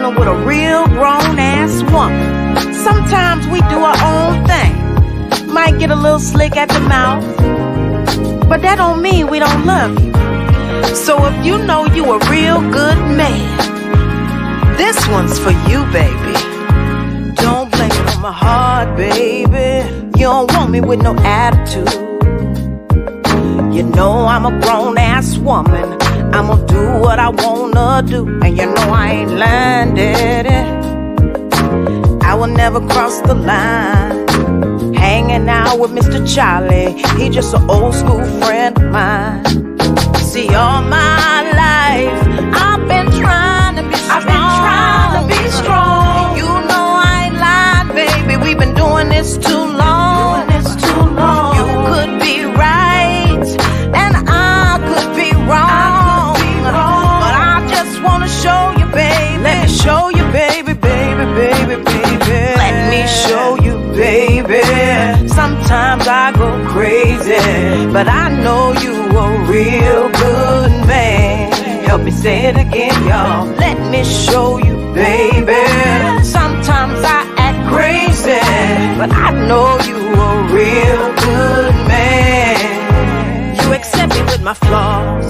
dealing with a real grown-ass woman. Sometimes we do our own thing. Might get a little slick at the mouth, but that don't mean we don't love you. So if you know you a real good man, this one's for you, baby. Don't blame it on my heart, baby. You don't want me with no attitude. You know I'm a grown-ass woman. I'ma do what I wanna do, and you know I ain't lying, daddy. I will never cross the line. Hanging out with Mr. Charlie, he just an old school friend of mine. See, all my life I've been trying to be strong. You know I ain't lying, baby. We've been doing this too long. You could be right, and I could be wrong. But I just wanna show you, baby. Let me show you, baby, baby, baby, baby. Let me show you, baby. Sometimes I go crazy, but I know you a real good man. Help me say it again, y'all. Let me show you, baby. Sometimes I act crazy, but I know you a real good man. You accept me with my flaws,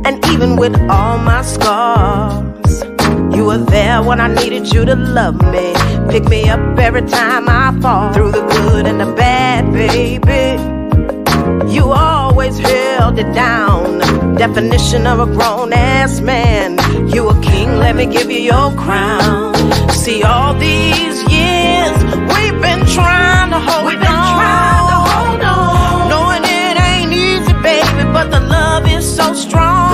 and even with all my scars. You were there when I needed you to love me. Pick me up every time I fall. Through the good and the bad, baby. You always held it down. Definition of a grown-ass man. You a king, let me give you your crown. See, all these years we've been trying to hold on. Knowing it ain't easy, baby, but the love is so strong.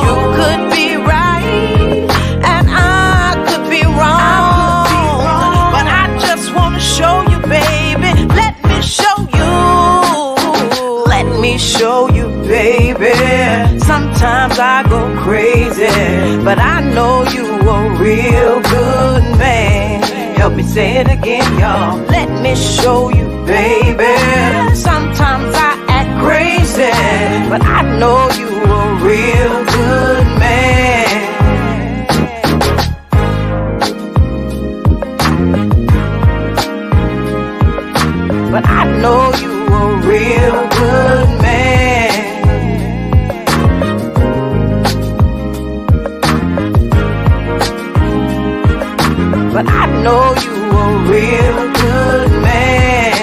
You could be right, and I could be wrong. But I just wanna show you, baby. Let me show you. Let me show you, baby. Sometimes I go crazy, but I know you a real good man. Help me say it again, y'all. Let me show you, baby. Sometimes I act crazy, but I know you a real good man. But I know you a real good man. But I know you a real good man.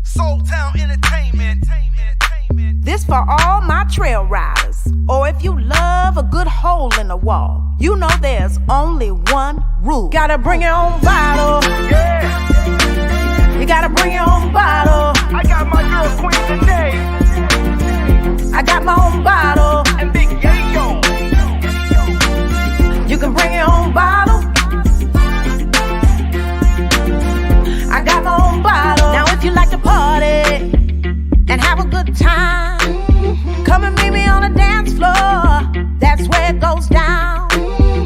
Soul Town Entertainment. This for all my trail riders, or if you love a good hole in the wall. You know there's only one rule. Gotta bring your own bottle. Yeah, You gotta bring your own bottle. I got my girl Queen today, I got my own bottle. and Big Yayo. You can bring your own bottle. I got my own bottle. Now if you like to party and have a good time, come and meet me on the dance floor. That's where it goes down.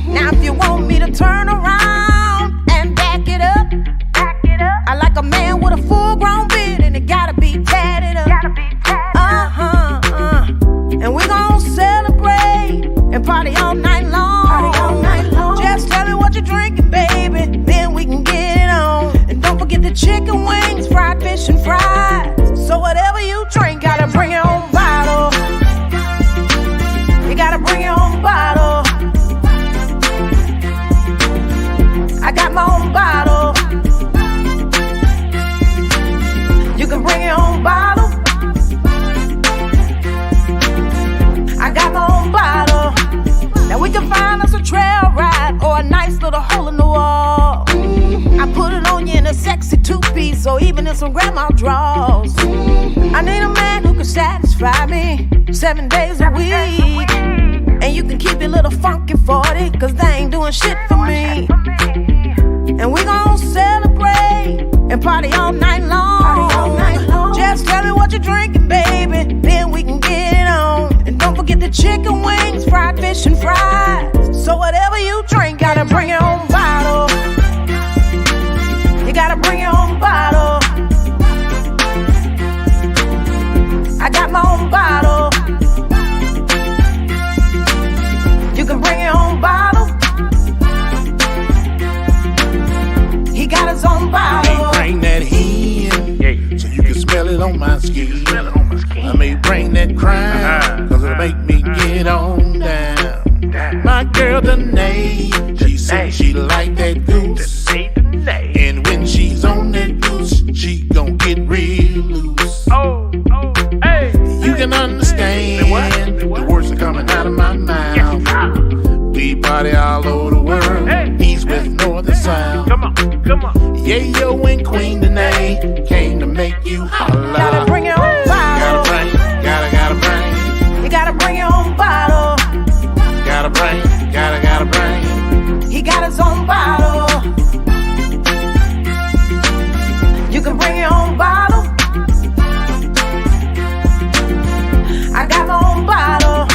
Now if you want me to turn around and back it up, I like a man with a full-grown beard, and it gotta be tatted up. And we gon' celebrate and party all night long. Just tell me what you're drinking, baby, then we can get it on. And don't forget the chicken wings, fried fish and fries. So whatever you drink, gotta bring your own bottle. You gotta bring your own bottle. I got my own bottle. You can bring your own bottle. I got my own bottle. Now we can find us a trail ride or a nice little hole in the wall. I put it on you in a sexy two-piece, or even in some grandma drawers. I need a man who can satisfy me 7 days a week. And you can keep your little funky 40, cause they ain't doing shit for me. And we gon' celebrate and party all night long. Just tell me what you're drinking, baby, then we can get it on. And don't forget the chicken wings, fried fish and fries. So whatever you drink, gotta bring your own bottle. You gotta bring your own bottle. I got my own bottle. it on down. My girl Danae, she said she like that goose. And when she's on that goose, she gon' get real loose. You can understand the words are coming out of my mouth. We party all over the world, east, west, north, and south. Come on. Yayo and Queen Danae came to make you holla. Gotta bring your own bottle. Gotta bring. You gotta bring your own bottle. Gotta bring. He got his own bottle. You can bring your own bottle. I got my own bottle.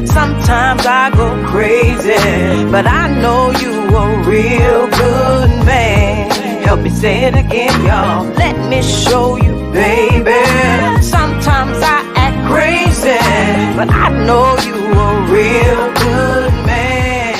Sometimes I go crazy, but I know you a real good man. Help me say it again, y'all. Let me show you, baby. Sometimes I act crazy, but I know you a real good man.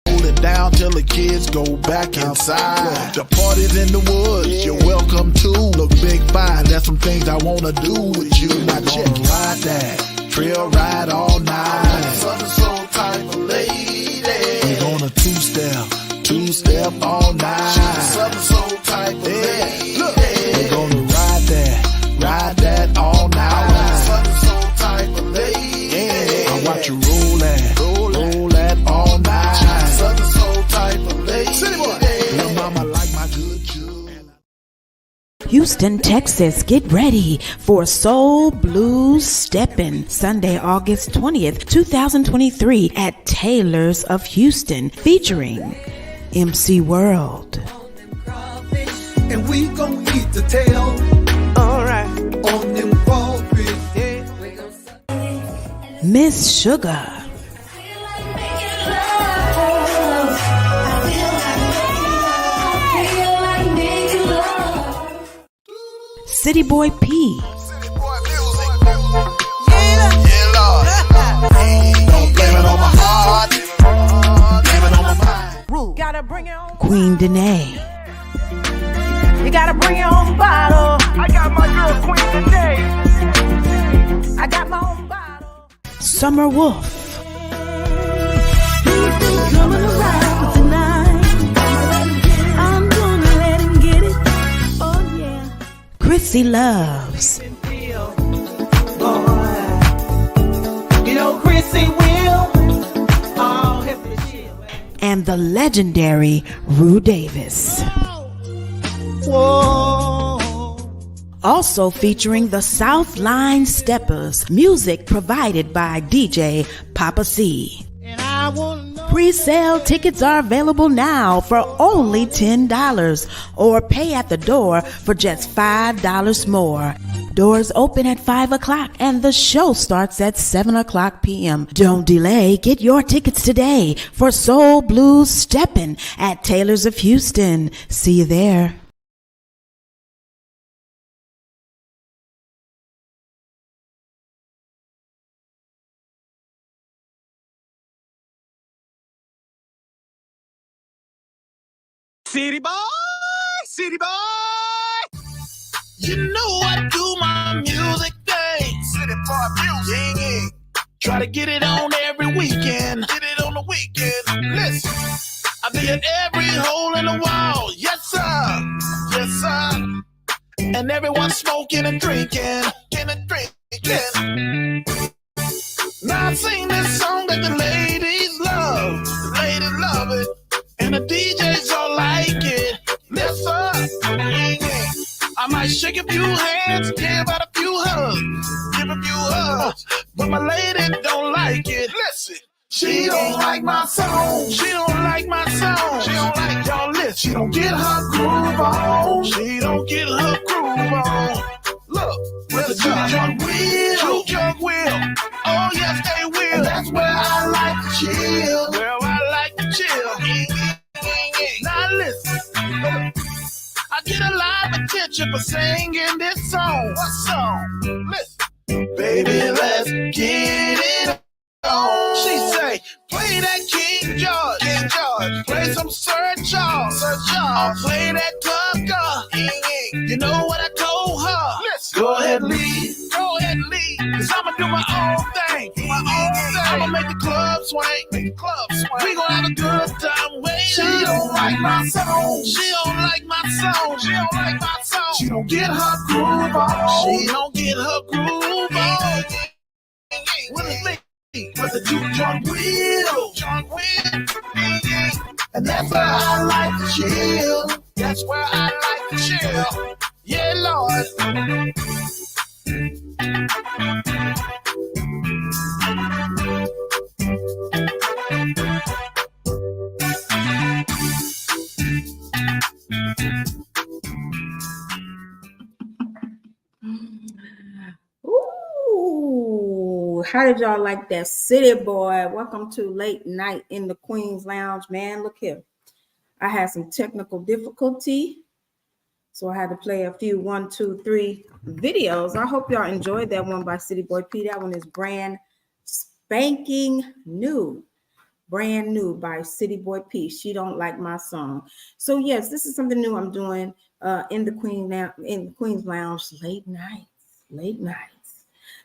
Hold it down till the kids go back inside. The party's in the woods, you're welcome to. Look big fine, there's some things I wanna do with you. Now gonna ride that trail ride all night. Southern soul type of lady. We're gonna two-step all night. She's a Southern soul type of lady. Look, we're gonna ride that all night. Southern soul type of lady. I watch you roll that all night. She's a Southern soul type of lady. City boy. Your mama like my good juice. Houston, Texas, get ready for Soul Blues Steppin' Sunday, August 20th, 2023 at Taylor's of Houston, featuring MC World. And we gon' eat the tail. Alright. On them crawfish. Miss Sugar. City Boy P. Queen Danae. You gotta bring your own bottle. I got my girl Queen Danae. I got my own bottle. Summer Wolf. Coming around tonight. I'm gonna let him get it. Oh yeah. Chrissy Loves. You know Chrissy will. Oh, And the legendary Rue Davis. whoa. Also featuring the Southline Steppers, music provided by DJ Papa C. Pre-sale tickets are available now for only $10 or pay at the door for just $5 more. Doors open at 5 o'clock and the show starts at 7 o'clock p.m. Don't delay. Get your tickets today for Soul Blues Steppin' at Taylor's of Houston. See you there. City boy, city boy. You know I do my music thing. City boy music. Yeah. Try to get it on every weekend. Get it on the weekend. Listen, I be at every hole in the wall. Yes, sir. Yes, sir. And everyone smoking and drinking. Now I sing this song that the ladies love. The ladies love it. And the DJs all like it. Listen, I might shake a few hands, give out a few hugs, give a few hugs. But my lady don't like it. Listen. She don't like my song. She don't like my song. She don't like y'all listen. She don't get her groove on. She don't get her groove on. Look, with the juke wheel. Juke wheel. Oh yes, they will. And that's where I like to chill. Where I like to chill. Now listen. I get a lot of attention for singing this song. What song? Listen. Baby, let's get it. She say, play that King George, King George. Play some Sir Charles, Sir Charles. I'll play that Tucker. You know what I told her? Listen. Go ahead, leave. Go ahead, leave. Cause I'ma do my own thing. My own thing. I'ma make the club swing. Make the club swing. We gonna have a good time waiting. She don't like my song. She don't like my song. She don't like my song. She don't get her groove on. She don't get her groove on. What is me? With the juke joint wheel, and that's where I like to chill. That's where I like to chill. Yeah, Lord. Ooh, how did y'all like that? City Boy? Welcome to Late Night in the Queen's Lounge. Man, look here. I had some technical difficulty, so I had to play a few 1, 2, 3 videos. I hope y'all enjoyed that one by City Boy P. That one is brand spanking new. Brand new by City Boy P. She don't like my song. So yes, this is something new I'm doing in the Queen's Lounge late nights.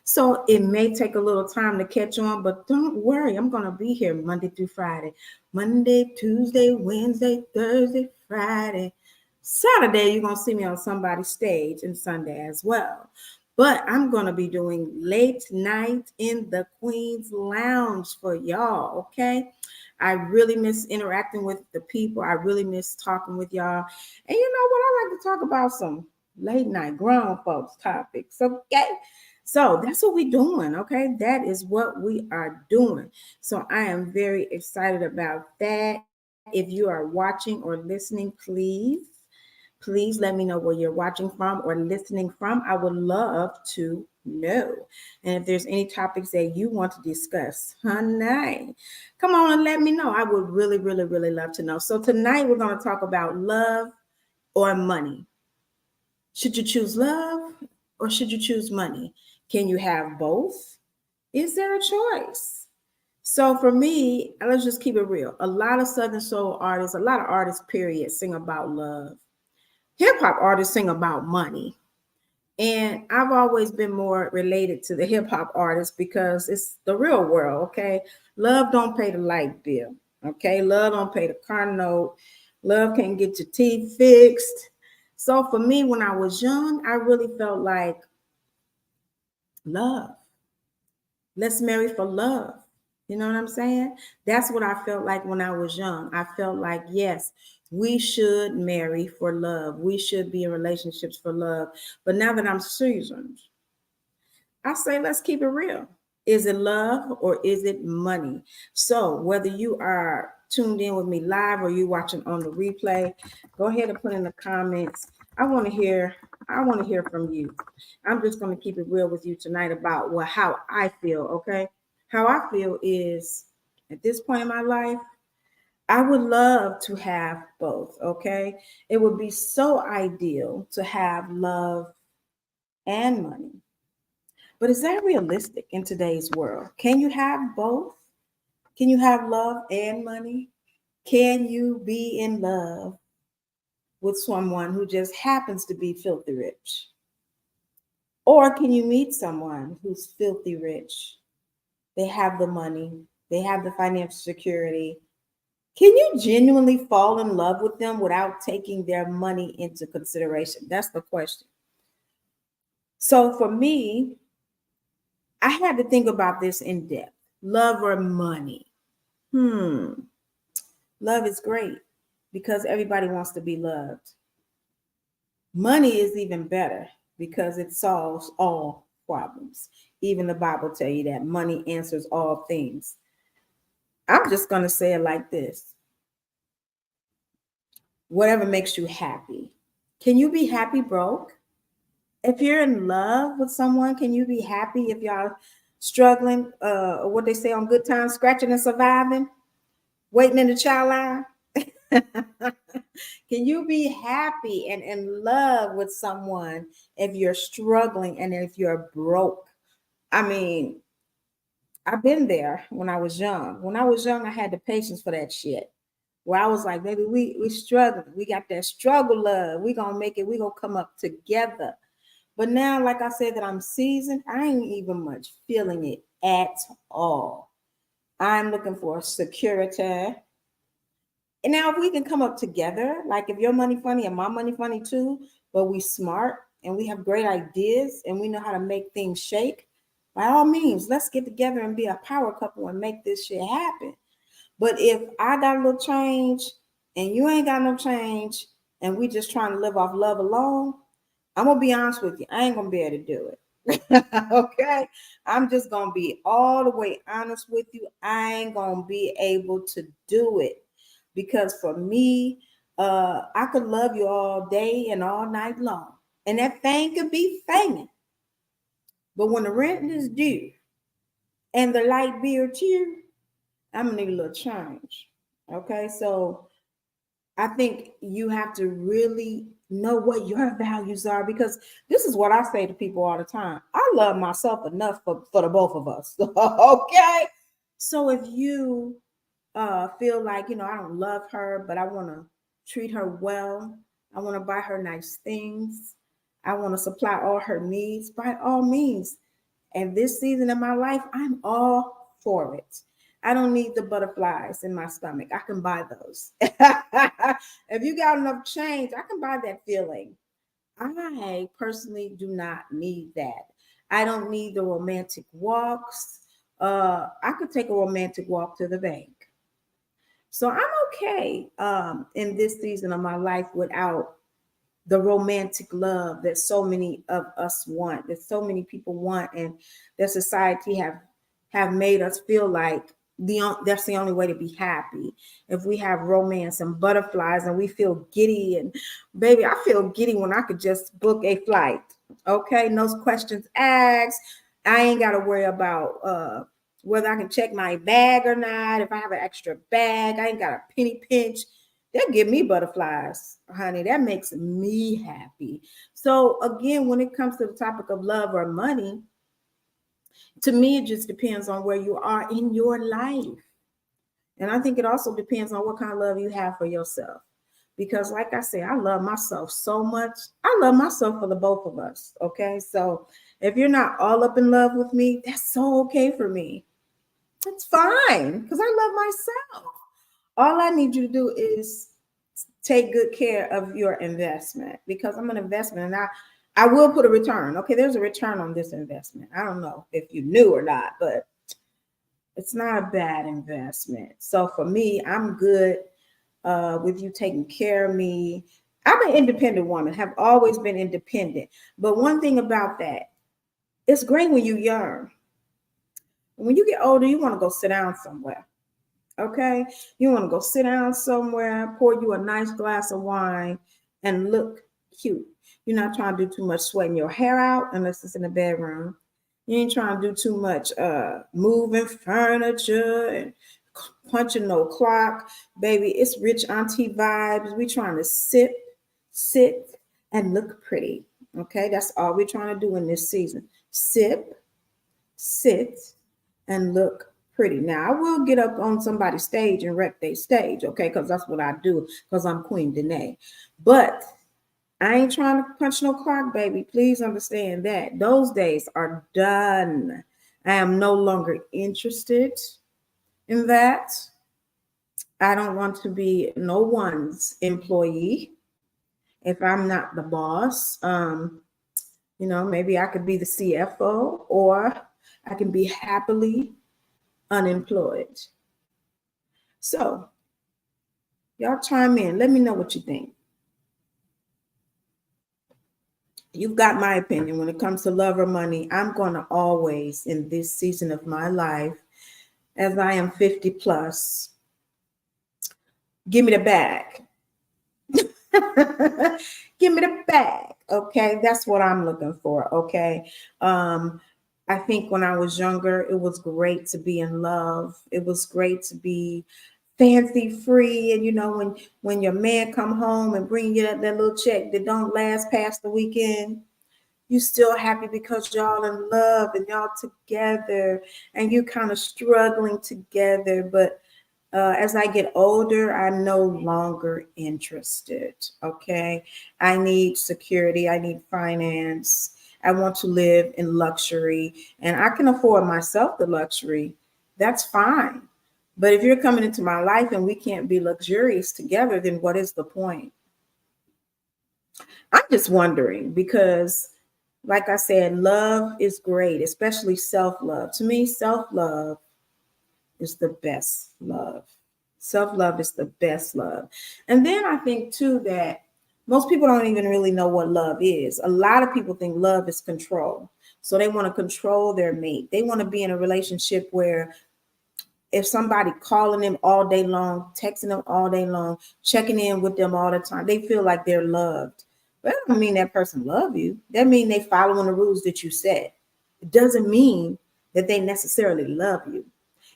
So it may take a little time to catch on, but don't worry. I'm going to be here Monday through Friday. Monday, Tuesday, Wednesday, Thursday, Friday. Saturday, you're going to see me on somebody's stage, and Sunday as well. But I'm going to be doing late night in the Queen's Lounge for y'all, okay? I really miss interacting with the people. I really miss talking with y'all. And you know what? I like to talk about some late night grown folks topics, okay? So that's what we're doing, okay? That is what we are doing. So I am very excited about that. If you are watching or listening, please let me know where you're watching from or listening from. I would love to know. And if there's any topics that you want to discuss, honey, come on and let me know. I would really, really, really love to know. So tonight we're going to talk about love or money. Should you choose love or should you choose money? Can you have both? Is there a choice? So for me, let's just keep it real. A lot of Southern soul artists, a lot of artists, period, sing about love. Hip hop artists sing about money. And I've always been more related to the hip hop artists because it's the real world, okay? Love don't pay the light bill, okay? Love don't pay the car note. Love can't get your teeth fixed. So for me, when I was young, I really felt like love. Let's marry for love. You know what I'm saying? That's what I felt like when I was young. I felt like, yes, we should marry for love. We should be in relationships for love. But now that I'm seasoned, I say, let's keep it real. Is it love or is it money? So whether you are tuned in with me live or you watching on the replay, go ahead and put in the comments. I want to hear from you. I'm just going to keep it real with you tonight about how I feel, okay? How I feel is at this point in my life, I would love to have both, okay? It would be so ideal to have love and money. But is that realistic in today's world? Can you have both? Can you have love and money? Can you be in love with someone who just happens to be filthy rich? Or can you meet someone who's filthy rich? They have the money, they have the financial security. Can you genuinely fall in love with them without taking their money into consideration? That's the question. So for me, I had to think about this in depth. Love or money? Love is great because everybody wants to be loved. Money is even better because it solves all problems. Even the Bible tell you that money answers all things. I'm just going to say it like this. Whatever makes you happy. Can you be happy broke? If you're in love with someone, can you be happy if y'all struggling, or what they say on Good Times, scratching and surviving, waiting in the child line? Can you be happy and in love with someone if you're struggling and if you're broke? I mean, I've been there when I was young. When I was young, I had the patience for that shit. Where I was like, baby, we struggling. We got that struggle love. We gonna make it. We gonna come up together. But now, like I said, that I'm seasoned, I ain't even much feeling it at all. I'm looking for security. And now if we can come up together, like if your money funny and my money funny too, but we smart and we have great ideas and we know how to make things shake, by all means, let's get together and be a power couple and make this shit happen. But if I got a little change and you ain't got no change and we just trying to live off love alone, I'm gonna be honest with you, I ain't gonna be able to do it. Okay, I'm just gonna be all the way honest with you. I ain't gonna be able to do it because for me, I could love you all day and all night long, and that thing could be fanging. But when the rent is due and the light bill too, I'm gonna need a little change. Okay, so I think you have to really know what your values are because this is what I say to people all the time. I love myself enough for the both of us. Okay. So if you feel like, I don't love her, but I want to treat her well, I want to buy her nice things, I want to supply all her needs, by all means. And this season of my life, I'm all for it. I don't need the butterflies in my stomach. I can buy those. If you got enough change, I can buy that feeling. I personally do not need that. I don't need the romantic walks. I could take a romantic walk to the bank. So I'm okay in this season of my life without the romantic love that so many of us want, that so many people want, and that society have made us feel like that's the only way to be happy. If we have romance and butterflies and we feel giddy, and baby, I feel giddy when I could just book a flight. Okay, no questions asked. I ain't got to worry about whether I can check my bag or not. If I have an extra bag, I ain't got a penny pinch. That give me butterflies, honey. That makes me happy. So again, when it comes to the topic of love or money, to me, it just depends on where you are in your life. And I think it also depends on what kind of love you have for yourself. Because like I say, I love myself so much. I love myself for the both of us. Okay. So if you're not all up in love with me, that's so okay for me. It's fine because I love myself. All I need you to do is take good care of your investment because I'm an investment and I will put a return. Okay, there's a return on this investment. I don't know if you knew or not, but it's not a bad investment. So for me, I'm good with you taking care of me. I'm an independent woman, have always been independent. But one thing about that, it's great when you're young. When you get older, you want to go sit down somewhere. Okay, you want to go sit down somewhere, pour you a nice glass of wine, and look cute. You're not trying to do too much sweating your hair out unless it's in the bedroom. You ain't trying to do too much moving furniture and punching no clock. Baby, it's rich auntie vibes. We trying to sit, and look pretty. Okay, that's all we're trying to do in this season. Sit, and look pretty. Now, I will get up on somebody's stage and wreck their stage, okay, because that's what I do, because I'm Queen Danae. But I ain't trying to punch no clock, baby. Please understand that. Those days are done. I am no longer interested in that. I don't want to be no one's employee if I'm not the boss. Maybe I could be the CFO or I can be happily unemployed. So y'all chime in. Let me know what you think. You've got my opinion when it comes to love or money. I'm going to always, in this season of my life, as I am 50 plus, give me the bag. Give me the bag. Okay. That's what I'm looking for. Okay. I think when I was younger, it was great to be in love. It was great to be fancy free. And you know, when your man come home and bring you that little check that don't last past the weekend, you still happy because y'all in love and y'all together and you kind of struggling together. But as I get older, I'm no longer interested. Okay. I need security. I need finance. I want to live in luxury, and I can afford myself the luxury. That's fine. But if you're coming into my life and we can't be luxurious together, then what is the point? I'm just wondering because, like I said, love is great, especially self-love. To me, self-love is the best love. Self-love is the best love. And then I think too that most people don't even really know what love is. A lot of people think love is control. So they want to control their mate. They want to be in a relationship where if somebody calling them all day long, texting them all day long, checking in with them all the time, they feel like they're loved. But that doesn't mean that person love you. That means they following the rules that you set. It doesn't mean that they necessarily love you.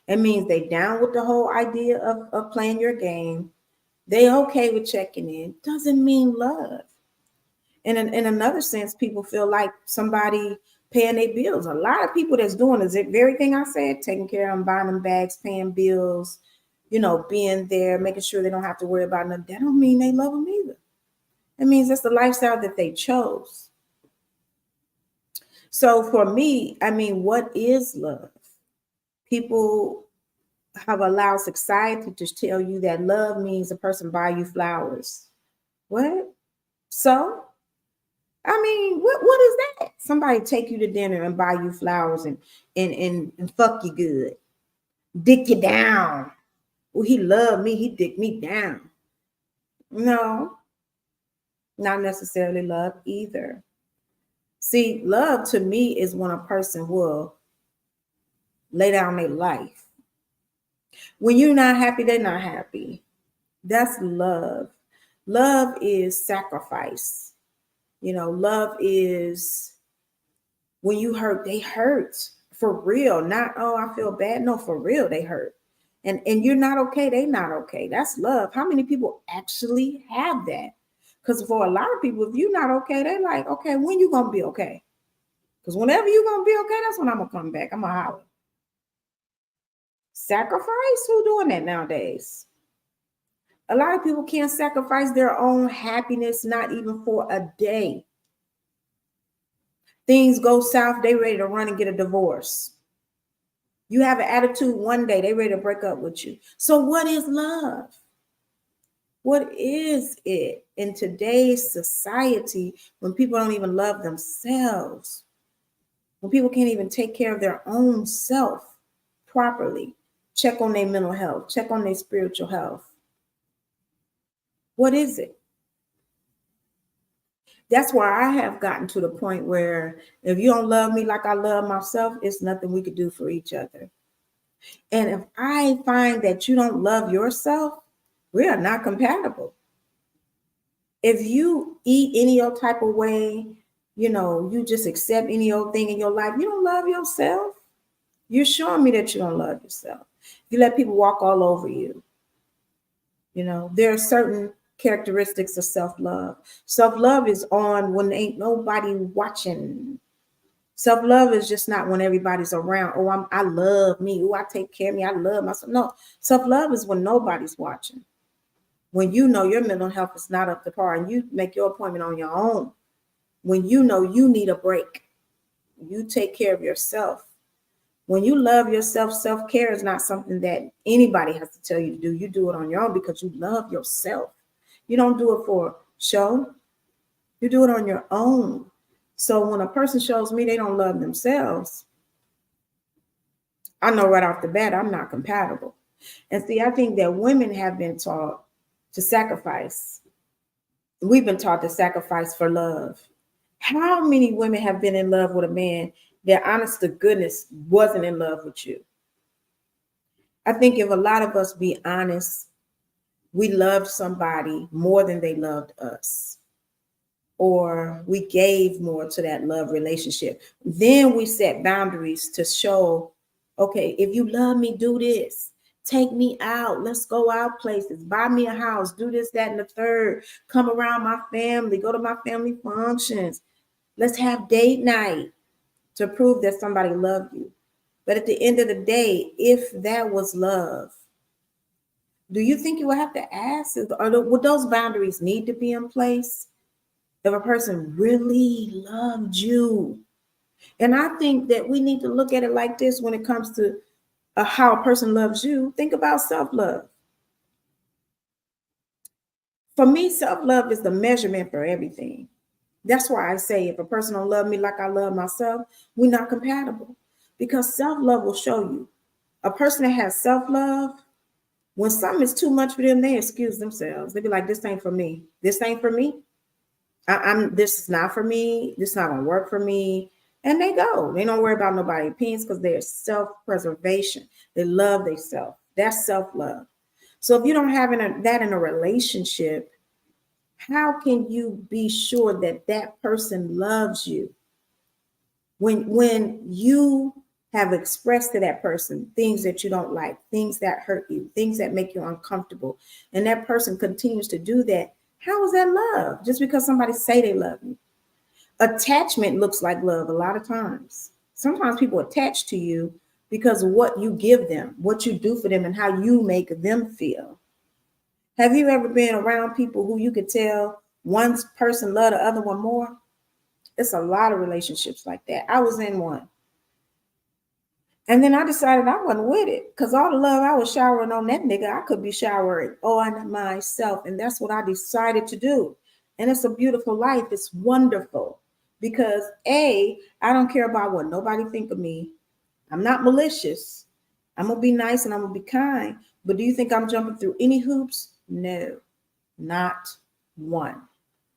It means they down with the whole idea of playing your game. They okay with checking in. Doesn't mean love. And in another sense, people feel like somebody paying their bills. A lot of people that's doing is the very thing I said, taking care of them, buying them bags, paying bills, you know, being there, making sure they don't have to worry about nothing. That don't mean they love them either. It means that's the lifestyle that they chose. So for me, I mean, what is love? People have allowed society to tell you that love means a person buy you flowers. What? So, I mean, what is that? Somebody take you to dinner and buy you flowers and fuck you good, dick you down. Well, he loved me. He dicked me down. No, not necessarily love either. See, love to me is when a person will lay down their life. When you're not happy, they're not happy. That's love. Love is sacrifice. You know, love is when you hurt, they hurt for real. Not, oh, I feel bad. No, for real, they hurt. And you're not okay, they not okay. That's love. How many people actually have that? Because for a lot of people, if you're not okay, they're like, okay, when you gonna be okay? Because whenever you're gonna be okay, that's when I'm gonna come back. I'm gonna holler. Sacrifice? Who doing that nowadays? A lot of people can't sacrifice their own happiness, not even for a day. Things go south, they ready to run and get a divorce. You have an attitude one day, they ready to break up with you. So what is love? What is it in today's society when people don't even love themselves? When people can't even take care of their own self properly, check on their mental health, check on their spiritual health. What is it? That's why I have gotten to the point where if you don't love me like I love myself, it's nothing we could do for each other. And if I find that you don't love yourself, we are not compatible. If you eat any old type of way, you know, you just accept any old thing in your life, you don't love yourself. You're showing me that you don't love yourself. You let people walk all over you. You know, there are certain characteristics of self-love. Self-love is on when ain't nobody watching. Self-love is just not when everybody's around. Oh, I love me. Oh, I take care of me. I love myself. No, self-love is when nobody's watching. When you know your mental health is not up to par and you make your appointment on your own. When you know you need a break, you take care of yourself. When you love yourself, self-care is not something that anybody has to tell you to do. You do it on your own because you love yourself. You don't do it for show. You do it on your own. So when a person shows me they don't love themselves, I know right off the bat, I'm not compatible. And see, I think that women have been taught to sacrifice. We've been taught to sacrifice for love. How many women have been in love with a man that, honest to goodness, wasn't in love with you? I think if a lot of us be honest, we loved somebody more than they loved us, or we gave more to that love relationship. Then we set boundaries to show, okay, if you love me, do this. Take me out. Let's go out places. Buy me a house. Do this, that, and the third. Come around my family. Go to my family functions. Let's have date night to prove that somebody loved you. But at the end of the day, if that was love, do you think you would have to ask? Would those boundaries need to be in place if a person really loved you? And I think that we need to look at it like this when it comes to how a person loves you. Think about self-love. For me, self-love is the measurement for everything. That's why I say if a person don't love me like I love myself, we're not compatible. Because self-love will show you. A person that has self-love, when something is too much for them, they excuse themselves. They be like, this ain't for me. This ain't for me. This is not for me. This is not gonna work for me. And they go. They don't worry about nobody's opinions because they're self-preservation. They love themselves. That's self-love. So if you don't have that in a relationship, how can you be sure that that person loves you? When you have expressed to that person things that you don't like, things that hurt you, things that make you uncomfortable, and that person continues to do that, how is that love? Just because somebody say they love you. Attachment looks like love a lot of times. Sometimes people attach to you because of what you give them, what you do for them, and how you make them feel. Have you ever been around people who you could tell one person loved the other one more? It's a lot of relationships like that. I was in one. And then I decided I wasn't with it because all the love I was showering on that nigga, I could be showering on myself. And that's what I decided to do. And it's a beautiful life. It's wonderful because I don't care about what nobody think of me. I'm not malicious. I'm going to be nice and I'm going to be kind. But do you think I'm jumping through any hoops? No, not one.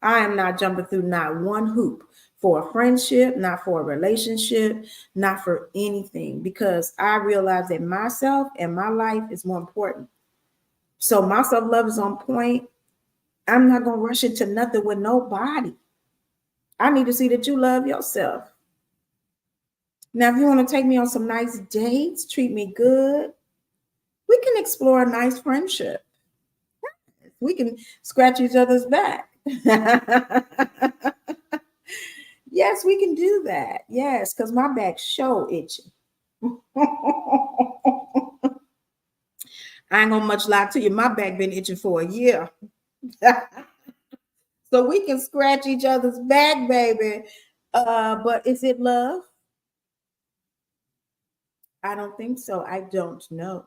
I am not jumping through not one hoop for a friendship, not for a relationship, not for anything, because I realize that myself and my life is more important. So my self-love is on point. I'm not going to rush into nothing with nobody. I need to see that you love yourself. Now, if you want to take me on some nice dates, treat me good, we can explore a nice friendship. We can scratch each other's back. Yes, we can do that. Yes, because my back's so itchy. I ain't gonna much lie to you. My back been itching for a year. So we can scratch each other's back, baby. But is it love? I don't think so. I don't know.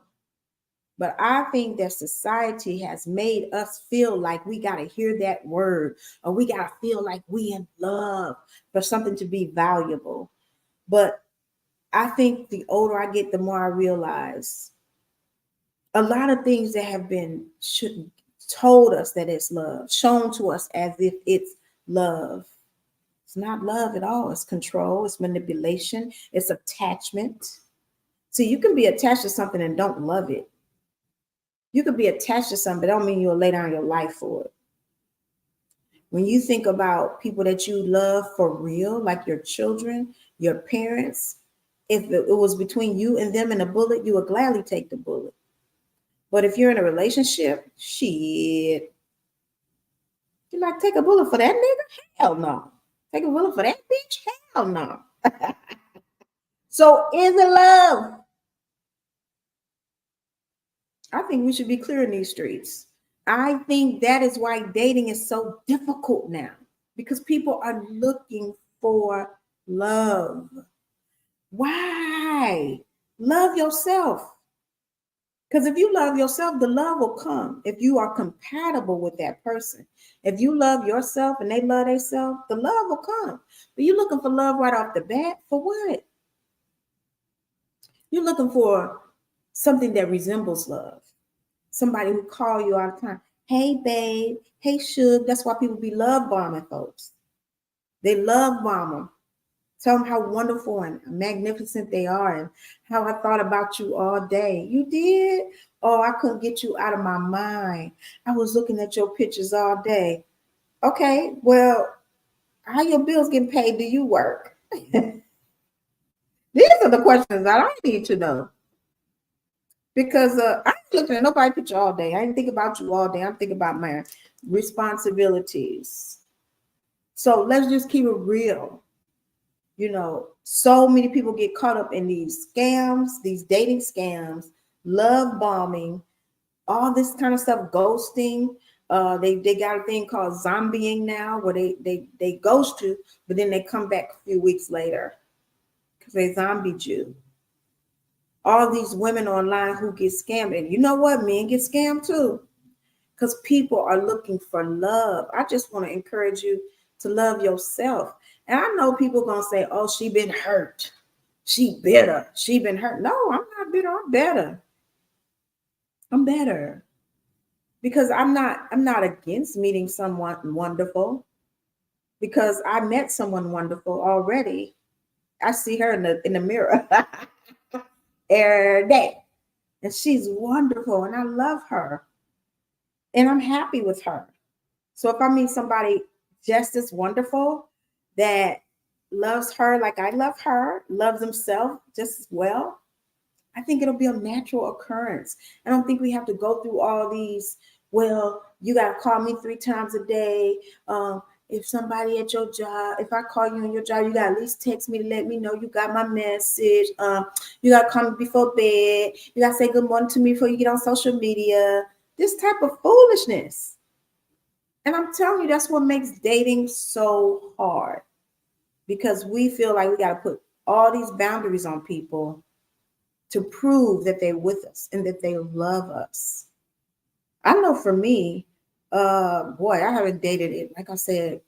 But I think that society has made us feel like we got to hear that word, or we got to feel like we in love for something to be valuable. But I think the older I get, the more I realize a lot of things that have been told us that it's love, shown to us as if it's love. It's not love at all. It's control. It's manipulation. It's attachment. So you can be attached to something and don't love it. You could be attached to something, but don't mean you'll lay down your life for it. When you think about people that you love for real, like your children, your parents, if it was between you and them and a bullet, you would gladly take the bullet. But if you're in a relationship, shit. You like, take a bullet for that nigga? Hell no. Take a bullet for that bitch? Hell no. So is it love? I think we should be clear in these streets. I think that is why dating is so difficult now, because people are looking for love. Why? Love yourself. Because if you love yourself, the love will come if you are compatible with that person. If you love yourself and they love themselves, the love will come. But you're looking for love right off the bat, for what? You're looking for something that resembles love. Somebody who call you all the time. Hey, babe. Hey, Suge. That's why people be love bombing folks. They love bomb them. Tell them how wonderful and magnificent they are and how I thought about you all day. You did? Oh, I couldn't get you out of my mind. I was looking at your pictures all day. Okay, well, how your bills getting paid? Do you work? These are the questions that I need to know. Because I ain't looking at nobody picture all day. I ain't think about you all day. I'm thinking about my responsibilities. So let's just keep it real. You know, so many people get caught up in these scams, these dating scams, love bombing, all this kind of stuff, ghosting. They got a thing called zombieing now, where they ghost you, but then they come back a few weeks later because they zombied you. All these women online who get scammed, and you know what, men get scammed too, because people are looking for love. I just want to encourage you to love yourself. And I know people are gonna say, "Oh, she been hurt, she bitter, she been hurt." No, I'm not bitter. I'm better. I'm better because I'm not against meeting someone wonderful, because I met someone wonderful already. I see her in the mirror every day, and she's wonderful, and I love her, and I'm happy with her. So if I meet somebody just as wonderful that loves her like I love her, loves himself just as well, I think it'll be a natural occurrence. I don't think we have to go through all these, well, you got to call me 3 times a day. If somebody at your job, if I call you on your job, you got to at least text me to let me know you got my message. You got to call me before bed. You got to say good morning to me before you get on social media. This type of foolishness. And I'm telling you, that's what makes dating so hard, because we feel like we got to put all these boundaries on people to prove that they're with us and that they love us. I know for me, boy, I haven't dated it, like I said,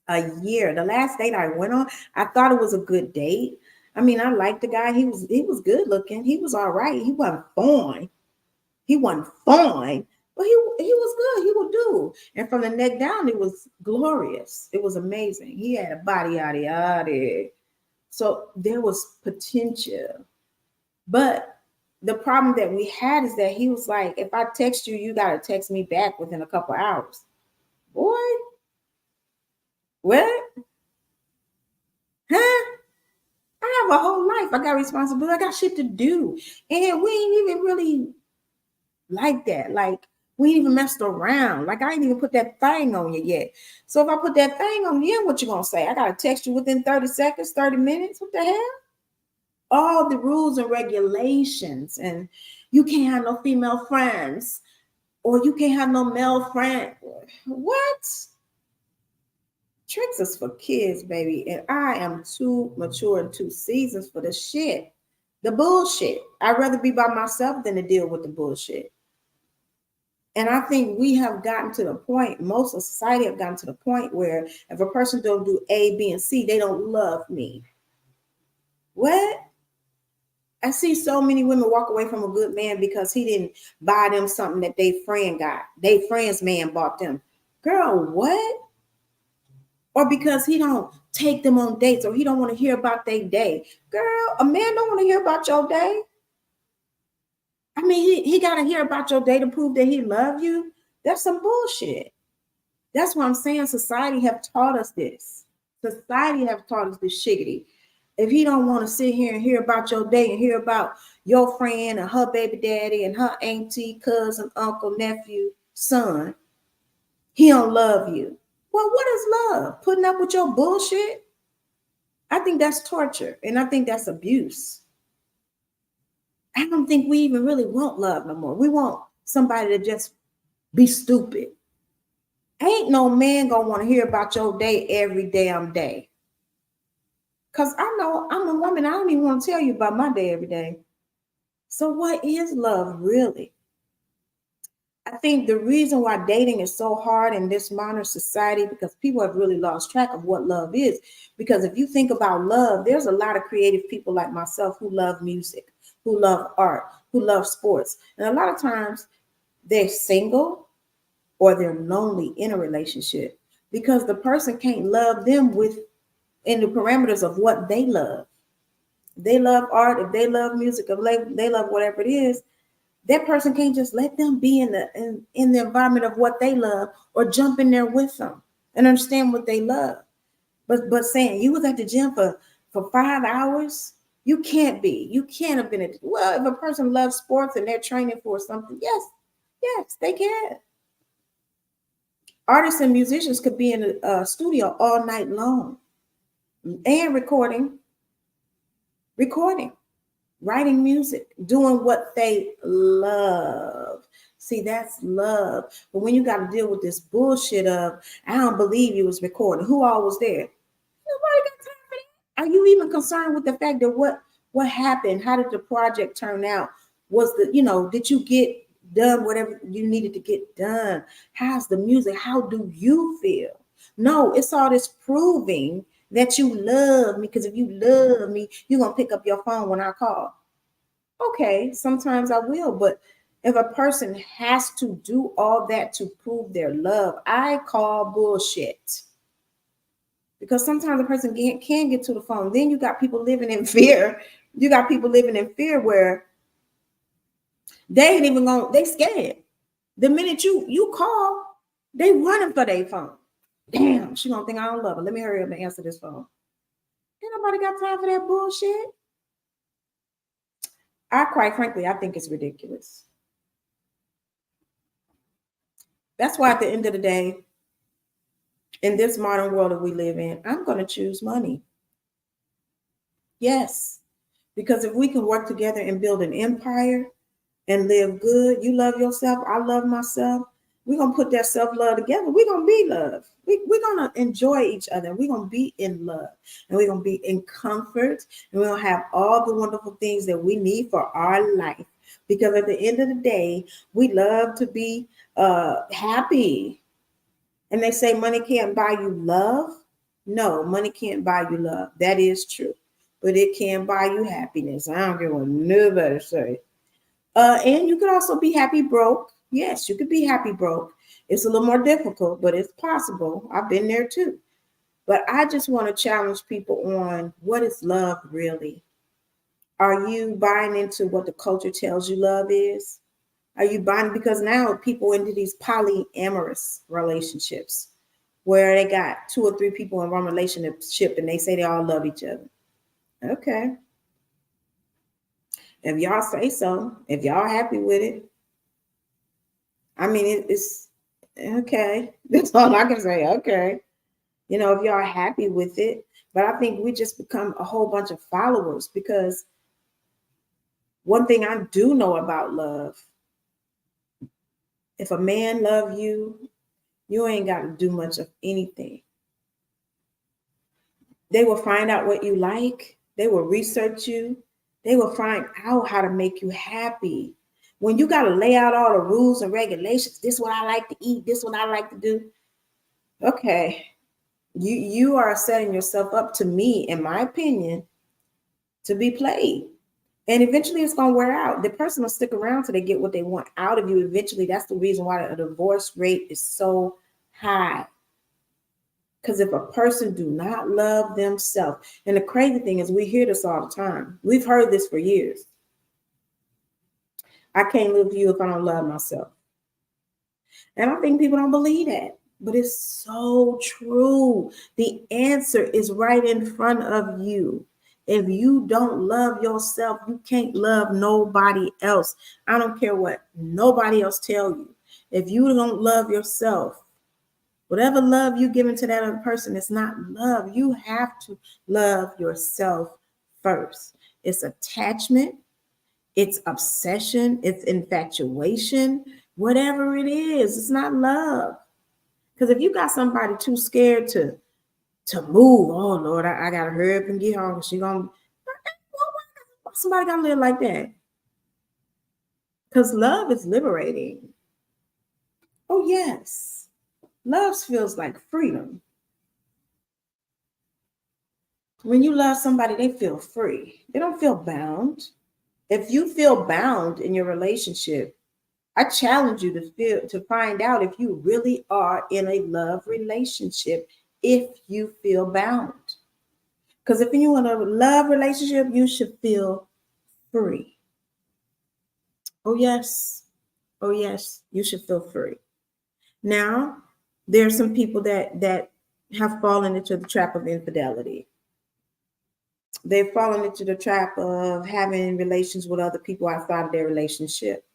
a year. The last date I went on, I thought it was a good date. I mean, I liked the guy. He was good looking. He was all right. He wasn't fine. But he was good. He would do. And from the neck down, it was glorious. It was amazing. He had a body, yada, yada. So there was potential. But the problem that we had is that he was like, if I text you, you got to text me back within a couple hours. Boy, what? Huh? I have a whole life. I got responsibility. I got shit to do. And we ain't even really like that. Like, we ain't even messed around. Like, I ain't even put that thing on you yet. So if I put that thing on you, what you gonna say? I gotta text you within 30 seconds, 30 minutes. What the hell? All the rules and regulations, and you can't have no female friends, or you can't have no male friend. What? Tricks is for kids, baby. And I am too mature and too seasoned for the shit. The bullshit. I'd rather be by myself than to deal with the bullshit. And I think we have gotten to the point, most of society have gotten to the point where if a person don't do A, B, and C, they don't love me. What? I see so many women walk away from a good man because he didn't buy them something that their friend got. Their friend's man bought them. Girl, what? Or because he don't take them on dates, or he don't want to hear about their day. Girl, a man don't want to hear about your day. I mean, he got to hear about your day to prove that he loves you. That's some bullshit. That's what I'm saying. Society have taught us this. Society have taught us this shiggity. If he don't want to sit here and hear about your day and hear about your friend and her baby daddy and her auntie, cousin, uncle, nephew, son, he don't love you. Well, what is love? Putting up with your bullshit? I think that's torture, and I think that's abuse. I don't think we even really want love no more. We want somebody to just be stupid. Ain't no man gonna want to hear about your day every damn day. Because I know I'm a woman. I don't even want to tell you about my day every day. So what is love really? I think the reason why dating is so hard in this modern society, because people have really lost track of what love is. Because if you think about love, there's a lot of creative people like myself who love music, who love art, who love sports. And a lot of times they're single or they're lonely in a relationship. because the person can't love them in the parameters of what they love. If they love art, if they love music, if they love whatever it is, that person can't just let them be in the environment of what they love or jump in there with them and understand what they love. But saying you was at the gym for 5 hours, you can't be. You can't have been at. Well, if a person loves sports and they're training for something, yes, they can. Artists and musicians could be in a studio all night long and recording, writing music, doing what they love. See, that's love. But when you got to deal with this bullshit of, I don't believe you was recording. Who all was there? Nobody got time for that. Are you even concerned with the fact that what happened? How did the project turn out? Did you get done whatever you needed to get done? How's the music? How do you feel? No, it's all this proving that you love me, because if you love me, you're going to pick up your phone when I call. Okay, sometimes I will, but if a person has to do all that to prove their love, I call bullshit. Because sometimes a person can get to the phone. Then you got people living in fear. You got people living in fear where they ain't even going, they scared. The minute you call, they running for their phone. Damn, she gonna think I don't love her. Let me hurry up and answer this phone. Ain't nobody got time for that bullshit. Quite frankly, I think it's ridiculous. That's why at the end of the day, in this modern world that we live in, I'm going to choose money. Yes, because if we can work together and build an empire and live good, you love yourself, I love myself, we're going to put that self-love together. We're going to be love. We're going to enjoy each other. We're going to be in love. And we're going to be in comfort. And we're going to have all the wonderful things that we need for our life. Because at the end of the day, we love to be happy. And they say money can't buy you love. No, money can't buy you love. That is true. But it can buy you happiness. I don't care what nobody say. And you could also be happy broke. Yes, you could be happy broke. It's a little more difficult, but it's possible. I've been there too. But I just want to challenge people on, what is love really? Are you buying into what the culture tells you love is? Are you buying? Because now people into these polyamorous relationships where they got 2 or 3 people in one relationship and they say they all love each other. Okay. If y'all say so, if y'all happy with it, I mean, it's okay. That's all I can say. Okay. If y'all happy with it, but I think we just become a whole bunch of followers, because one thing I do know about love, if a man love you, you ain't got to do much of anything. They will find out what you like. They will research you. They will find out how to make you happy. When you got to lay out all the rules and regulations, this is what I like to eat, this is what I like to do. Okay. You are setting yourself up, to me, in my opinion, to be played. And eventually it's going to wear out. The person will stick around till they get what they want out of you. Eventually, that's the reason why the divorce rate is so high. Because if a person do not love themselves, and the crazy thing is, we hear this all the time. We've heard this for years. I can't live with you if I don't love myself. And I think people don't believe that, but it's so true. The answer is right in front of you. If you don't love yourself, you can't love nobody else. I don't care what nobody else tell you. If you don't love yourself, whatever love you give into that other person, it's not love. You have to love yourself first. It's attachment. It's obsession, it's infatuation, whatever it is, it's not love. Because if you got somebody too scared to move, oh Lord, I gotta hurry up and get home. Somebody gotta live like that. Because love is liberating. Oh yes, love feels like freedom. When you love somebody, they feel free. They don't feel bound. If you feel bound in your relationship, I challenge you to find out if you really are in a love relationship, if you feel bound. Because if you're in a love relationship, you should feel free. Oh, yes. Oh, yes. You should feel free. Now, there are some people that have fallen into the trap of infidelity. They've fallen into the trap of having relations with other people outside of their relationship.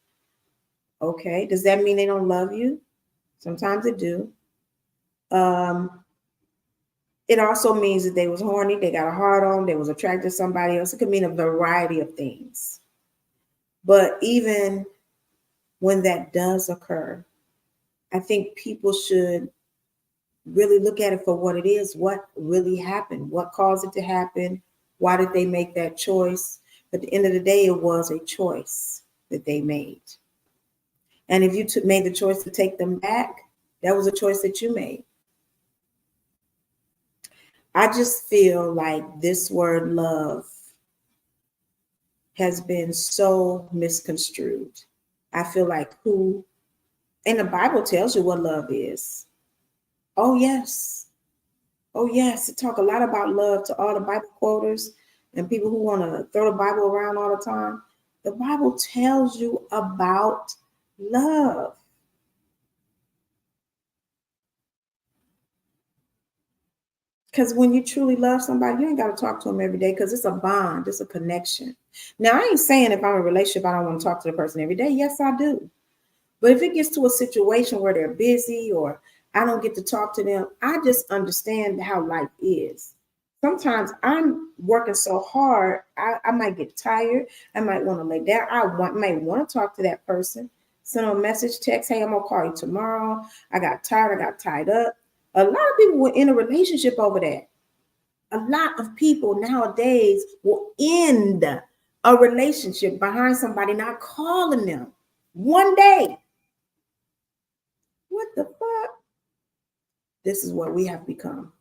Okay. Does that mean they don't love you? Sometimes it do. It also means that they was horny, they got a hard on, they was attracted to somebody else. It could mean a variety of things. But even when that does occur, I think people should really look at it for what it is. What really happened? What caused it to happen? Why did they make that choice? At the end of the day, it was a choice that they made. And if you made the choice to take them back, that was a choice that you made. I just feel like this word love has been so misconstrued. I feel like and the Bible tells you what love is. Oh, yes. Oh, yes. It talk a lot about love to all the Bible quoters and people who want to throw the Bible around all the time. The Bible tells you about love. Because when you truly love somebody, you ain't got to talk to them every day because it's a bond. It's a connection. Now, I ain't saying if I'm in a relationship, I don't want to talk to the person every day. Yes, I do. But if it gets to a situation where they're busy or I don't get to talk to them, I just understand how life is. Sometimes I'm working so hard, I might get tired. I might want to lay down. Might want to talk to that person. Send them a message, text, hey, I'm going to call you tomorrow. I got tired. I got tied up. A lot of people were in a relationship over that. A lot of people nowadays will end a relationship behind somebody not calling them one day. What the fuck? This is what we have become.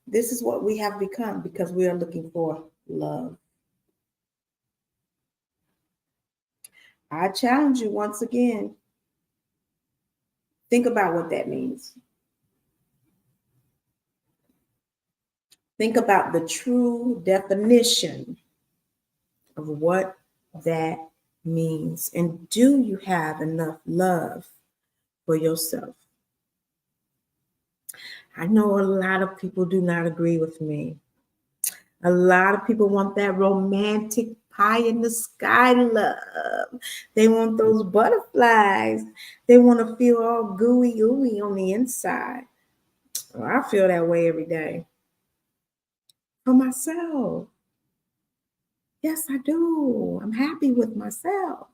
This is what we have become because we are looking for love. I challenge you once again. Think about what that means. Think about the true definition of what that means. And do you have enough love for yourself? I know a lot of people do not agree with me. A lot of people want that romantic pie in the sky love. They want those butterflies. They want to feel all gooey on the inside. Well, I feel that way every day. For myself. Yes, I do. I'm happy with myself.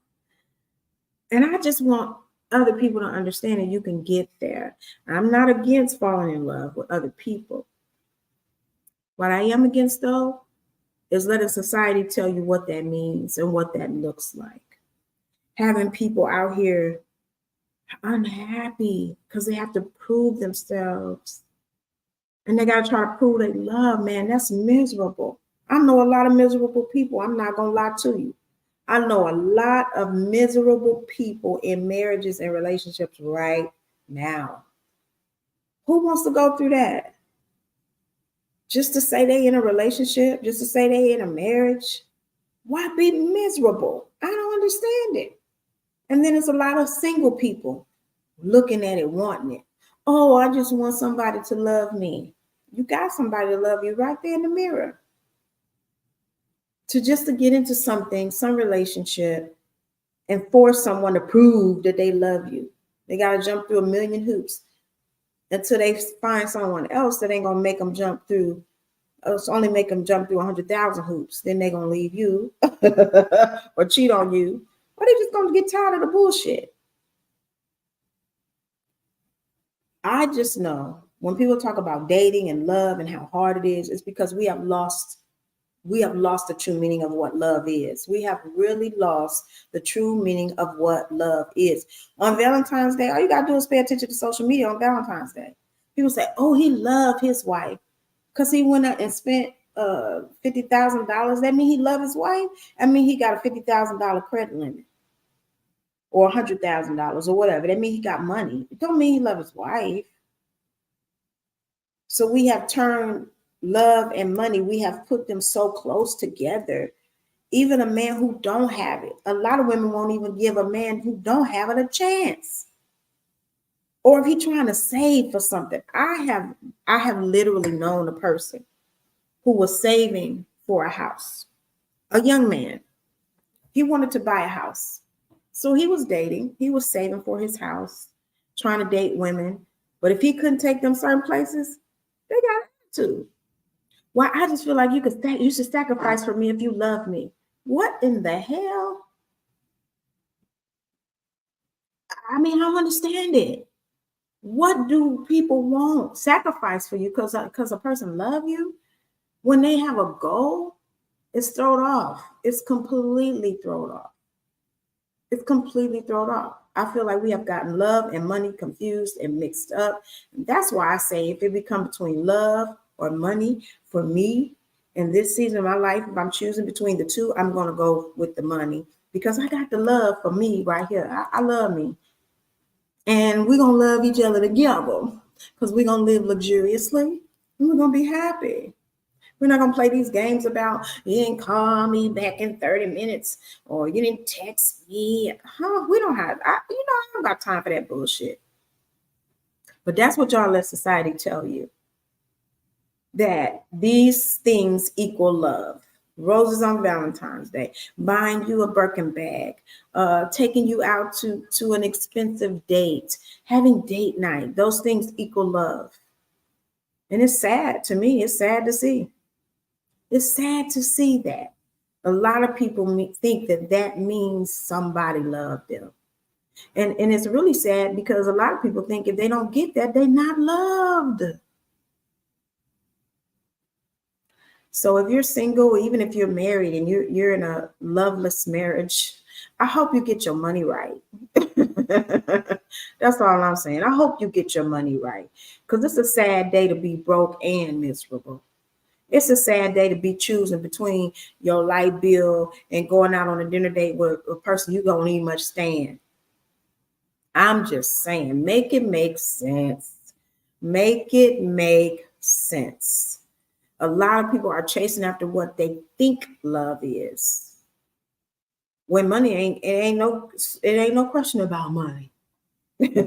And I just want other people to understand that you can get there. I'm not against falling in love with other people. What I am against, though, is letting society tell you what that means and what that looks like. Having people out here unhappy because they have to prove themselves. And they got to try to prove they love, man. That's miserable. I know a lot of miserable people. I'm not going to lie to you. I know a lot of miserable people in marriages and relationships right now. Who wants to go through that? Just to say they in a relationship, just to say they in a marriage? Why be miserable? I don't understand it. And then there's a lot of single people looking at it, wanting it. Oh, I just want somebody to love me. You got somebody to love you right there in the mirror. To get into something, some relationship, and force someone to prove that they love you. They got to jump through a million hoops until they find someone else that ain't going to make them jump through. It's only make them jump through 100,000 hoops. Then they're going to leave you or cheat on you. Or they just going to get tired of the bullshit. I just know when people talk about dating and love and how hard it is, it's because we have lost the true meaning of what love is. We have really lost the true meaning of what love is. On Valentine's Day, all you got to do is pay attention to social media on Valentine's Day. People say, oh, he loved his wife because he went out and spent $50,000. That mean he loved his wife? I mean, he got a $50,000 credit limit. or $100,000 or whatever. That means he got money. It don't mean he loves his wife. So we have turned love and money, we have put them so close together. Even a man who don't have it, a lot of women won't even give a man who don't have it a chance. Or if he's trying to save for something. I have literally known a person who was saving for a house. A young man. He wanted to buy a house. So he was dating. He was saving for his house, trying to date women. But if he couldn't take them certain places, they got to. Why? I just feel like you should sacrifice for me if you love me. What in the hell? I mean, I don't understand it. What do people want? Sacrifice for you because a person love you? When they have a goal, it's thrown off. It's completely thrown off. It's completely thrown off. I feel like we have gotten love and money confused and mixed up. And that's why I say if it becomes between love or money, for me, in this season of my life, if I'm choosing between the two, I'm going to go with the money because I got the love for me right here. I love me. And we're going to love each other together because we're going to live luxuriously and we're going to be happy. We're not going to play these games about you didn't call me back in 30 minutes or you didn't text me. We don't have, I don't got time for that bullshit. But that's what y'all let society tell you. That these things equal love. Roses on Valentine's Day, buying you a Birkin bag, taking you out to an expensive date, having date night. Those things equal love. And it's sad to me. It's sad to see. It's sad to see that. A lot of people think that means somebody loved them. And it's really sad because a lot of people think if they don't get that, they're not loved. So if you're single, even if you're married and you're in a loveless marriage, I hope you get your money right. That's all I'm saying. I hope you get your money right because it's a sad day to be broke and miserable. It's a sad day to be choosing between your light bill and going out on a dinner date with a person you don't even much stand. I'm just saying, make it make sense. Make it make sense. A lot of people are chasing after what they think love is. When money it ain't no question about money.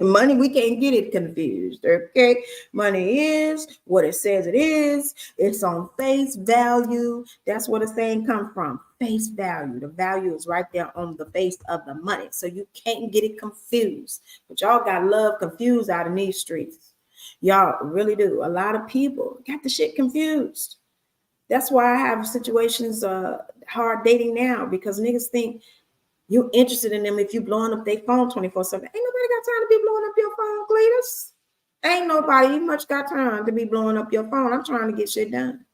Money, we can't get it confused. Okay, money is what it says it is. It's on face value. That's where the saying come from. Face value. The value is right there on the face of the money. So you can't get it confused. But y'all got love confused out in these streets. Y'all really do. A lot of people got the shit confused. That's why I have situations hard dating now because niggas think you're interested in them if you blowing up their phone 24/7. Ain't nobody got time to be blowing up your phone, Cletus. Ain't nobody much got time to be blowing up your phone. I'm trying to get shit done.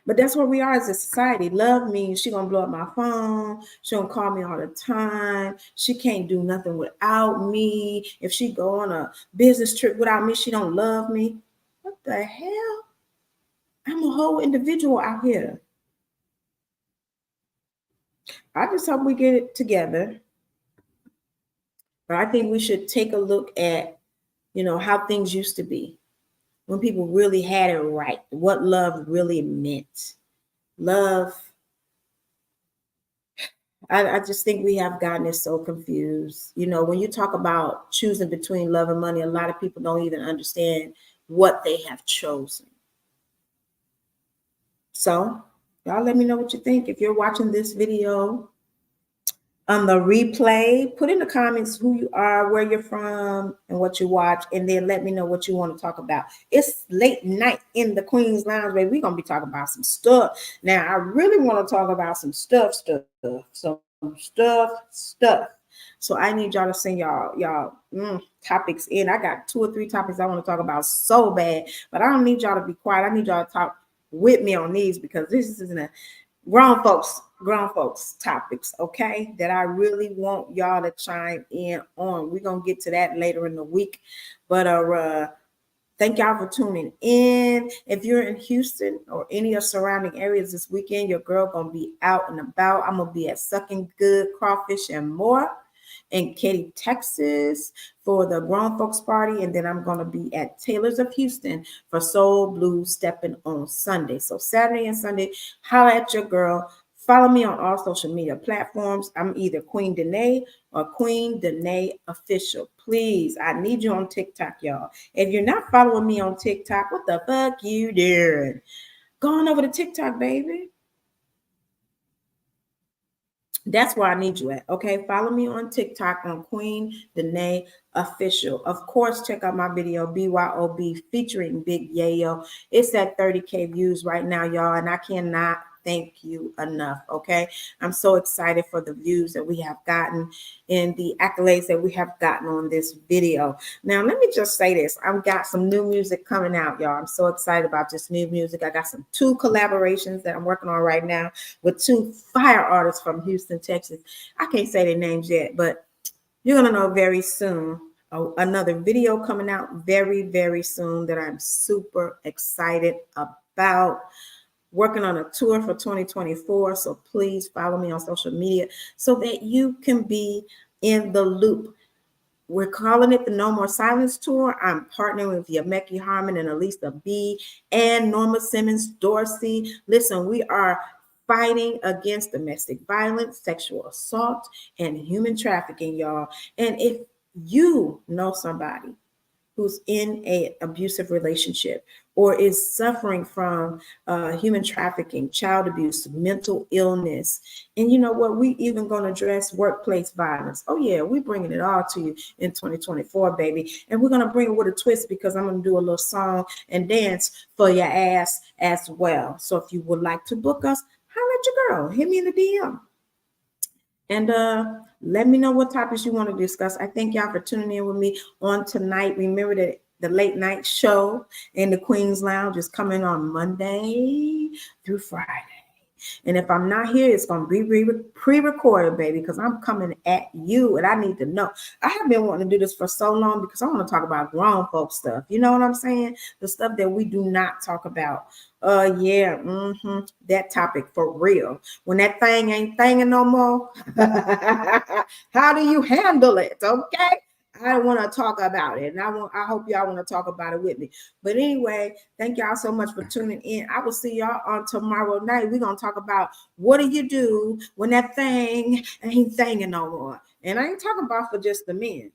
But that's where we are as a society. Love means she gonna blow up my phone. She gonna call me all the time. She can't do nothing without me. If she go on a business trip without me, she don't love me. What the hell? I'm a whole individual out here. I just hope we get it together. But I think we should take a look at, how things used to be. When people really had it right. What love really meant. Love. I just think we have gotten it so confused. When you talk about choosing between love and money, a lot of people don't even understand what they have chosen. So y'all let me know what you think. If you're watching this video on the replay, put in the comments who you are, where you're from, and what you watch, and then let me know what you want to talk about. It's late night in the Queen's Lounge, baby. We're going to be talking about some stuff. Now, I really want to talk about some stuff. So I need y'all to send y'all topics in. I got 2 or 3 topics I want to talk about so bad, but I don't need y'all to be quiet. I need y'all to talk with me on these because this isn't a grown folks topics, okay, that I really want y'all to chime in on. We're gonna get to that later in the week, but thank y'all for tuning in. If you're in Houston or any of surrounding areas this weekend, your girl gonna be out and about. I'm gonna be at Sucking Good Crawfish and More. in Katy, Texas for the grown folks party. And then I'm going to be at Taylor's of Houston for Soul Blues Stepping on Sunday. So Saturday and Sunday, holla at your girl. Follow me on all social media platforms. I'm either Queen Danae or Queen Danae Official. Please, I need you on TikTok, y'all. If you're not following me on TikTok, what the fuck you doing? Go on over to TikTok, baby. That's where I need you at. Okay, follow me on TikTok on Queen Danae Official. Of course, check out my video BYOB featuring Big Yayo. It's at 30K views right now, y'all, and I cannot thank you enough. Okay, I'm so excited for the views that we have gotten and the accolades that we have gotten on this video. Now, let me just say this. I've got some new music coming out, y'all. I'm so excited about this new music. I got some 2 collaborations that I'm working on right now with 2 fire artists from Houston, Texas. I can't say their names yet, but you're going to know very soon. Another video coming out very, very soon that I'm super excited about. Working on a tour for 2024. So please follow me on social media so that you can be in the loop. We're calling it the No More Silence Tour. I'm partnering with Yameki Harmon and Elisa B and Norma Simmons Dorsey. Listen, we are fighting against domestic violence, sexual assault, and human trafficking, y'all. And if you know somebody who's in an abusive relationship or is suffering from human trafficking, child abuse, mental illness. And you know what? We even going to address workplace violence. Oh yeah, we're bringing it all to you in 2024, baby. And we're going to bring it with a twist because I'm going to do a little song and dance for your ass as well. So if you would like to book us, holla at your girl. Hit me in the DM. And let me know what topics you want to discuss. I thank y'all for tuning in with me on tonight. Remember that the late night show in the Queen's Lounge is coming on Monday through Friday. And if I'm not here, it's going to be pre-recorded, baby, because I'm coming at you and I need to know. I have been wanting to do this for so long because I want to talk about grown folk stuff. You know what I'm saying? The stuff that we do not talk about. That topic for real. When that thing ain't thinging no more, how do you handle it? Okay. I want to talk about it, and I hope y'all want to talk about it with me. But anyway, thank y'all so much for tuning in. I will see y'all on tomorrow night. We're gonna talk about what do you do when that thing ain't thinging no more. And I ain't talking about for just the men.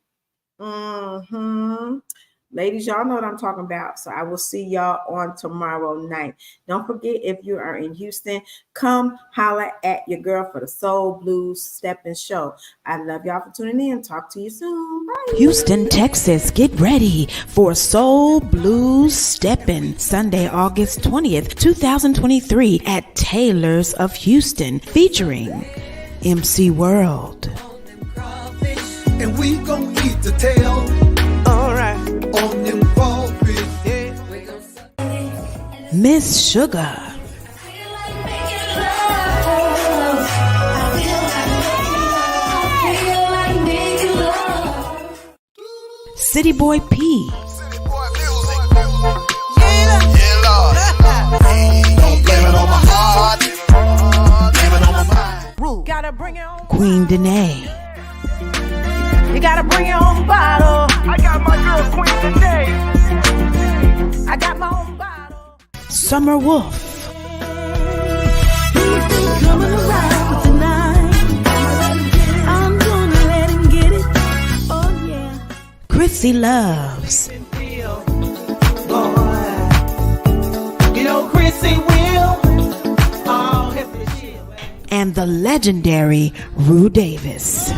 Ladies, y'all know what I'm talking about. So I will see y'all on tomorrow night. Don't forget, if you are in Houston, come holla at your girl for the Soul Blues Stepping Show. I love y'all for tuning in. Talk to you soon. Bye. Houston, Texas, get ready for Soul Blues Steppin' Sunday, August 20th, 2023 at Taylor's of Houston, featuring MC World. And we gon' eat the tail. All right. On them crawfish. Miss Sugar. City Boy P. Queen Danae. You gotta bring your own bottle. I got my girl Queen Danae. I got my own bottle. Summer Wolf. Coming around tonight. I'm gonna let him get it. Oh yeah. Chrissy Loves. You know, Chrissy will. And the legendary Rue Davis.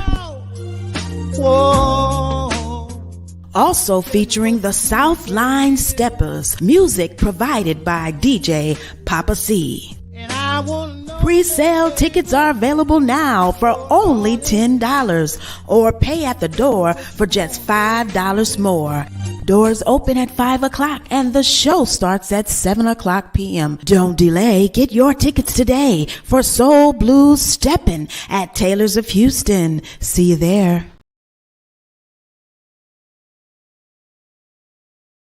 Whoa. Also featuring the Southline Steppers, music provided by DJ Papa C. Pre-sale tickets are available now for only $10 or pay at the door for just $5 more. Doors open at 5 o'clock and the show starts at 7 o'clock p.m. Don't delay. Get your tickets today for Soul Blues Steppin' at Taylor's of Houston. See you there.